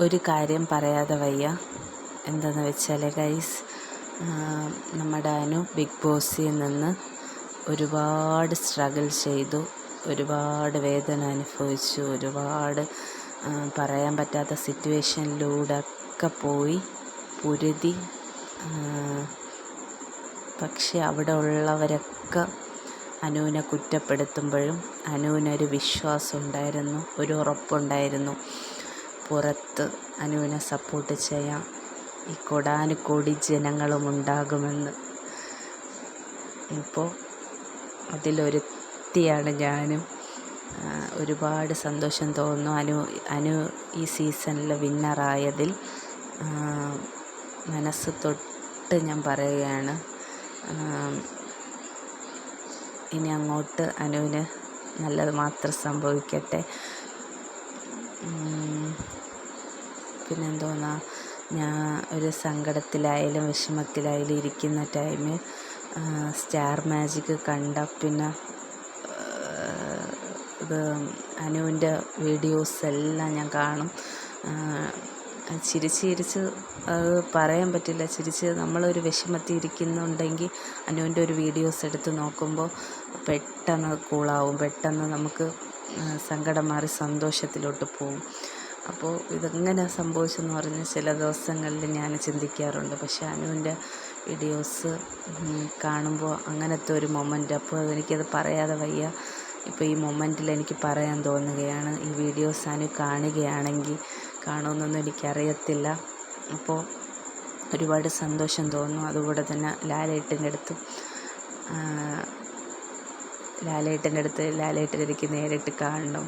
ഒരു കാര്യം പറയാതെ വയ്യ. എന്താണെന്ന് വെച്ചാൽ ഗൈസ്, നമ്മുടെ അനു ബിഗ് ബോസിൽ നിന്ന് ഒരുപാട് സ്ട്രഗിൾ ചെയ്തു, ഒരുപാട് വേദന അനുഭവിച്ചു, ഒരുപാട് പറയാൻ പറ്റാത്ത സിറ്റുവേഷനിലൂടെ ഒക്കെ പോയി പൊരുതി. പക്ഷെ അവിടെ ഉള്ളവരൊക്കെ അനുവിനെ കുറ്റപ്പെടുത്തുമ്പോഴും അനുവിനൊരു വിശ്വാസം ഉണ്ടായിരുന്നു, ഒരു ഉറപ്പുണ്ടായിരുന്നു, പുറത്ത് അനുവിനെ സപ്പോർട്ട് ചെയ്യാൻ ഈ കോടാനുകോടി ജനങ്ങളും ഉണ്ടാകുമെന്ന്. ഇപ്പോൾ അതിലൊരുത്തിയാണ് ഞാനും. ഒരുപാട് സന്തോഷം തോന്നുന്നു അനു ഈ സീസണിൽ വിന്നറായതിൽ. മനസ്സ് തൊട്ട് ഞാൻ പറയുകയാണ്, ഇനി അങ്ങോട്ട് അനുവിന് നല്ലത് മാത്രം സംഭവിക്കട്ടെ. പിന്നെന്തോന്നാ, ഞാൻ ഒരു സങ്കടത്തിലായാലും വിഷമത്തിലായാലും ഇരിക്കുന്ന ടൈമിൽ സ്റ്റാർ മാജിക് കണ്ട പിന്നെ ഇത് അനുവിൻ്റെ വീഡിയോസ് എല്ലാം ഞാൻ കാണും. ചിരിച്ച് അത് പറയാൻ പറ്റില്ല, ചിരിച്ച് നമ്മളൊരു വിഷമത്തിൽ ഇരിക്കുന്നുണ്ടെങ്കിൽ അനുവിൻ്റെ ഒരു വീഡിയോസ് എടുത്ത് നോക്കുമ്പോൾ പെട്ടെന്ന് കൂളാവും, പെട്ടെന്ന് നമുക്ക് സങ്കടം മാറി സന്തോഷത്തിലോട്ട് പോവും. അപ്പോൾ ഇതെങ്ങനെ സംഭവിച്ചെന്ന് പറഞ്ഞ് ചില ദിവസങ്ങളിൽ ഞാൻ ചിന്തിക്കാറുണ്ട്. പക്ഷേ അനുവിൻ്റെ വീഡിയോസ് കാണുമ്പോൾ അങ്ങനത്തെ ഒരു മൊമെൻ്റ്, അപ്പോൾ എനിക്കത് പറയാതെ വയ്യ. ഇപ്പോൾ ഈ മൊമെൻറ്റിൽ എനിക്ക് പറയാൻ തോന്നുകയാണ്. ഈ വീഡിയോസ് അനു കാണുകയാണെങ്കിൽ, കാണുമെന്നൊന്നും എനിക്കറിയത്തില്ല. അപ്പോൾ ഒരുപാട് സന്തോഷം തോന്നുന്നു. അതുകൂടെ തന്നെ ലാലേട്ടൻ്റെ അടുത്ത് ലാലേട്ടൻ എനിക്ക് നേരിട്ട് കാണണം.